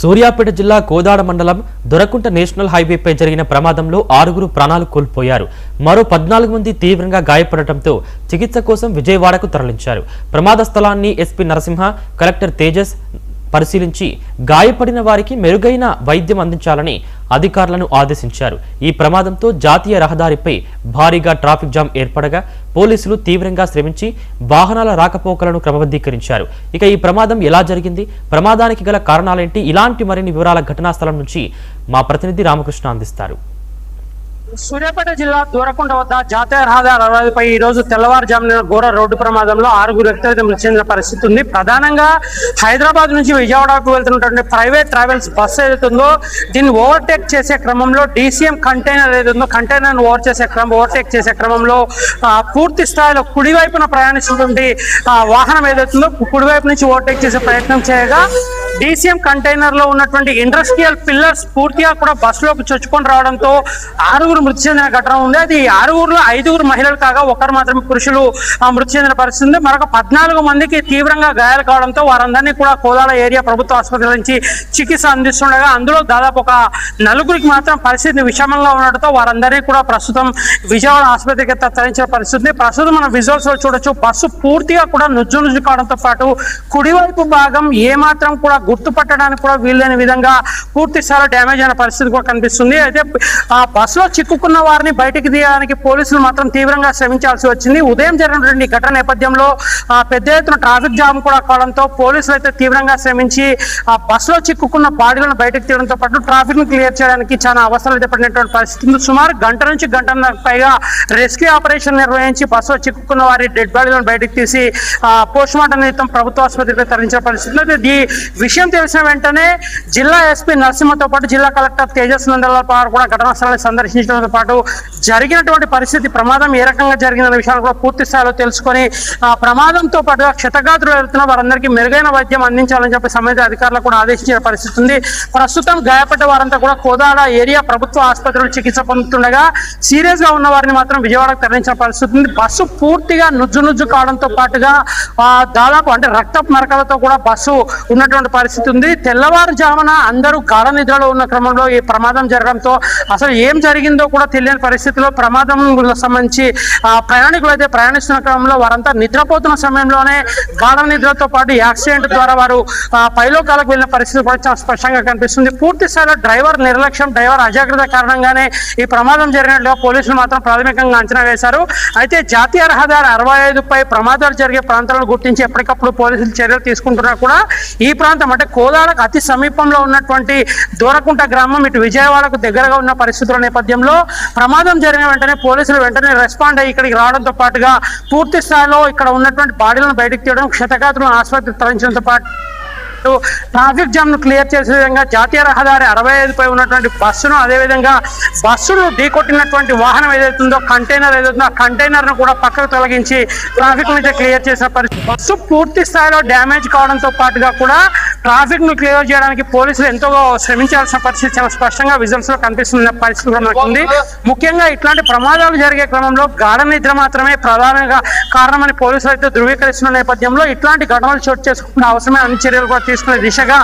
సూర్యాపేట జిల్లా కోదాడ మండలం దొరకుంట నేషనల్ హైవేపై జరిగిన ప్రమాదంలో 6 ప్రాణాలు కోల్పోయారు. మరో 14 మంది తీవ్రంగా గాయపడటంతో చికిత్స కోసం విజయవాడకు తరలించారు. ప్రమాద స్థలాన్ని ఎస్పీ నరసింహ, కలెక్టర్ తేజస్ పరిశీలించి గాయపడిన వారికి మెరుగైన వైద్యం అందించాలని అధికారులను ఆదేశించారు. ఈ ప్రమాదంతో జాతీయ రహదారిపై భారీగా ట్రాఫిక్ జామ్ ఏర్పడగా పోలీసులు తీవ్రంగా శ్రమించి వాహనాల రాకపోకలను క్రమబద్ధీకరించారు. ఇక ఈ ప్రమాదం ఎలా జరిగింది, ప్రమాదానికి గల కారణాలేంటి, ఇలాంటి మరిన్ని వివరాల ఘటనా స్థలం నుంచి మా ప్రతినిధి రామకృష్ణ అందిస్తారు. సూర్యాపేట జిల్లా దూరకొండ వద్ద జాతీయ రహదారి 60పై ఈ రోజు తెల్లవారుజామున ఘోర రోడ్డు ప్రమాదంలో 6 వ్యక్తులైతే మృతి చెందిన పరిస్థితి ఉంది. ప్రధానంగా హైదరాబాద్ నుంచి విజయవాడకు వెళ్తున్నటువంటి ప్రైవేట్ ట్రావెల్స్ బస్సు ఏదైతుందో దీన్ని ఓవర్టేక్ చేసే క్రమంలో DCM కంటైనర్ ఏదైతుందో కంటైనర్ ఓవర్టేక్ చేసే క్రమంలో పూర్తి స్థాయిలో కుడివైపున ప్రయాణిస్తున్నటువంటి వాహనం ఏదైతుందో కుడివైపు నుంచి ఓవర్టేక్ చేసే ప్రయత్నం చేయగా DCM కంటైనర్ లో ఉన్నటువంటి ఇండస్ట్రియల్ పిల్లర్స్ పూర్తిగా కూడా బస్సులోకి చొచ్చుకొని రావడంతో 6 మృతి చెందిన ఘటన ఉంది. అది 6లో 5 మహిళలు కాగా 1 మాత్రమే పురుషులు మృతి చెందిన పరిస్థితి ఉంది. మరొక 14 మందికి తీవ్రంగా గాయాలు కావడంతో వారందరినీ కూడా కోదాడ ఏరియా ప్రభుత్వ ఆసుపత్రి నుంచి చికిత్స అందిస్తుండగా అందులో దాదాపు ఒక 4కి మాత్రం పరిస్థితి విషమంగా ఉండడంతో వారందరినీ కూడా ప్రస్తుతం విజయవాడ ఆసుపత్రికి తరలించిన పరిస్థితి. ప్రస్తుతం మనం విజువల్స్ లో చూడొచ్చు, బస్సు పూర్తిగా కూడా నుజ్జు కావడంతో పాటు కుడివైపు భాగం ఏమాత్రం కూడా గుర్తుపట్టడానికి కూడా వీల్లేని విధంగా పూర్తి స్థాయిలో డ్యామేజ్ అయిన పరిస్థితి కూడా కనిపిస్తుంది. అయితే ఆ బస్సులో చిక్కుకున్న వారిని బయటికి తీయడానికి పోలీసులు మాత్రం తీవ్రంగా శ్రమించాల్సి వచ్చింది. ఉదయం జరిగినటువంటి ఘటన నేపథ్యంలో పెద్ద ఎత్తున ట్రాఫిక్ జామ్ కూడా కావడంతో పోలీసులు అయితే తీవ్రంగా శ్రమించి ఆ బస్సులో చిక్కుకున్న బాడీలను బయటకు తీయడంతో పాటు ట్రాఫిక్ ను క్లియర్ చేయడానికి చాలా అవసరాలు అయితే పడినటువంటి పరిస్థితి. సుమారు గంట నుంచి గంటన్నర పైగా రెస్క్యూ ఆపరేషన్ నిర్వహించి బస్సులో చిక్కుకున్న వారి డెడ్ బాడీలను బయటకు తీసి పోస్ట్ మార్టం నిమిత్తం ప్రభుత్వ ఆసుపత్రికి తరలించిన పరిస్థితి. ఈ విషయం తెలిసిన వెంటనే జిల్లా ఎస్పీ నరసింహతో పాటు జిల్లా కలెక్టర్ తేజస్ నందలాల్ పవార్ కూడా ఘటనా స్థలాన్ని సందర్శించడంతో పాటు జరిగినటువంటి పరిస్థితి, ప్రమాదం ఏ రకంగా జరిగిందనే విషయాన్ని కూడా పూర్తి స్థాయిలో తెలుసుకొని ప్రమాదంతో పాటుగా క్షతగాత్రులు వెళ్తున్న వారందరికీ మెరుగైన వైద్యం అందించాలని చెప్పి సంబంధిత అధికారులకు కూడా ఆదేశించిన పరిస్థితి ఉంది. ప్రస్తుతం గాయపడ్డ వారంతా కూడా కోదాడ ఏరియా ప్రభుత్వ ఆసుపత్రిలో చికిత్స పొందుతుండగా సీరియస్ గా ఉన్న వారిని మాత్రం విజయవాడకు తరలించిన పరిస్థితి ఉంది. బస్సు పూర్తిగా నుజ్జు కావడంతో పాటుగా దాదాపు అంటే రక్తపు మరకలతో కూడా బస్సు ఉన్నటువంటి పరిస్థితి ఉంది. తెల్లవారుజామున అందరూ గాఢ నిద్రలో ఉన్న క్రమంలో ఈ ప్రమాదం జరగడంతో అసలు ఏం జరిగిందో కూడా తెలియని పరిస్థితిలో ప్రమాదం సంబంధించి ప్రయాణికులు అయితే ప్రయాణిస్తున్న క్రమంలో వారంతా నిద్రపోతున్న సమయంలోనే గాఢ నిద్రతో పాటు యాక్సిడెంట్ ద్వారా వారు పైలోకాలకు వెళ్ళిన పరిస్థితి కూడా చాలా స్పష్టంగా కనిపిస్తుంది. పూర్తి స్థాయిలో డ్రైవర్ నిర్లక్ష్యం, డ్రైవర్ అజాగ్రత్త కారణంగానే ఈ ప్రమాదం జరిగినట్లుగా పోలీసులు మాత్రం ప్రాథమికంగా అంచనా వేశారు. అయితే జాతీయ రహదారి 65పై ప్రమాదాలు జరిగే ప్రాంతాలను గుర్తించి ఎప్పటికప్పుడు పోలీసులు చర్యలు తీసుకుంటున్నా కూడా ఈ ప్రాంతం అంటే కోదాడకు అతి సమీపంలో ఉన్నటువంటి దూరకుంట గ్రామం ఇటు విజయవాడకు దగ్గరగా ఉన్న పరిస్థితుల నేపథ్యంలో ప్రమాదం జరిగిన వెంటనే పోలీసులు వెంటనే రెస్పాండ్ అయ్యి ఇక్కడికి రావడంతో పాటుగా పూర్తి స్థాయిలో ఇక్కడ ఉన్నటువంటి బాడీలను బయటకు తీయడం, క్షతగాత్రులను ఆసుపత్రికి తరలించడంతో పాటు ట్రాఫిక్ జామ్ ను క్లియర్ చేసే విధంగా జాతీయ రహదారి 65పై ఉన్నటువంటి బస్సును, అదేవిధంగా బస్సును ఢీకొట్టినటువంటి వాహనం ఏదైతుందో కంటైనర్ ఏదైతుందో ఆ కంటైనర్ ను కూడా పక్కకు తొలగించి ట్రాఫిక్ ను క్లియర్ చేసిన పరిస్థితి. బస్సు పూర్తి స్థాయిలో డ్యామేజ్ కావడంతో పాటుగా కూడా ట్రాఫిక్ ను క్లియర్ చేయడానికి పోలీసులు ఎంతో శ్రమించాల్సిన పరిస్థితి చాలా స్పష్టంగా విజువల్స్ లో కనిపిస్తున్న పరిస్థితి మనకు ఉంది. ముఖ్యంగా ఇట్లాంటి ప్రమాదాలు జరిగే క్రమంలో గాఢ నిద్ర మాత్రమే ప్రధానంగా కారణమని పోలీసులు అయితే ధృవీకరిస్తున్న నేపథ్యంలో ఇట్లాంటి ఘటనలు చోటు చేసుకున్న అవసరమే అన్ని చర్యలు కూడా తీసుకునే దిశగా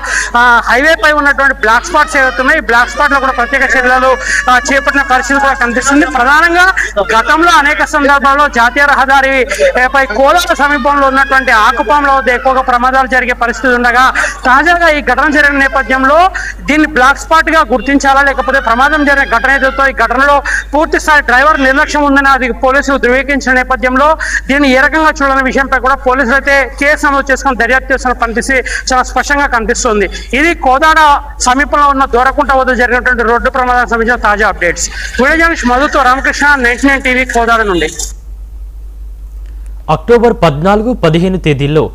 హైవే పై ఉన్నటువంటి బ్లాక్ స్పాట్స్ ఏవైతున్నాయి, ఈ బ్లాక్ స్పాట్ లో కూడా ప్రత్యేక చర్యలు చేపట్టిన పరిస్థితి కూడా కనిపిస్తుంది. ప్రధానంగా గతంలో అనేక సందర్భాల్లో జాతీయ రహదారి పై కోదాడ సమీపంలో ఉన్నటువంటి ఆకుపాంలో ఎక్కువగా ప్రమాదాలు జరిగే పరిస్థితి ఉండగా తాజాగా ఈ ఘటన జరిగిన నేపథ్యంలో దీన్ని బ్లాక్ స్పాట్ గా గుర్తించాలా, లేకపోతే ప్రమాదం జరిగిన ఘటన ఏదైతే ఈ ఘటనలో పూర్తి స్థాయి డ్రైవర్ నిర్లక్ష్యం ఉందని అది పోలీసులు ధృవీకరించిన నేపథ్యంలో దీన్ని ఏ రకంగా చూడాలనే విషయంపై కూడా పోలీసులు అయితే కేసు నమోదు చేసుకుని దర్యాప్తు చేస్తున్న పరిస్థితి చాలా స్పష్టంగా కనిపిస్తుంది. ఇది కోదాడ సమీపంలో ఉన్న దూరకుంట వద్ద జరిగినటువంటి రోడ్డు ప్రమాదానికి సంబంధించిన తాజా అప్డేట్స్. వీడియో జర్నలిస్ట్ మధుతో రామకృష్ణ, 99 టీవీ కోదాడ నుండి. అక్టోబర్ 14, 15 తేదీల్లో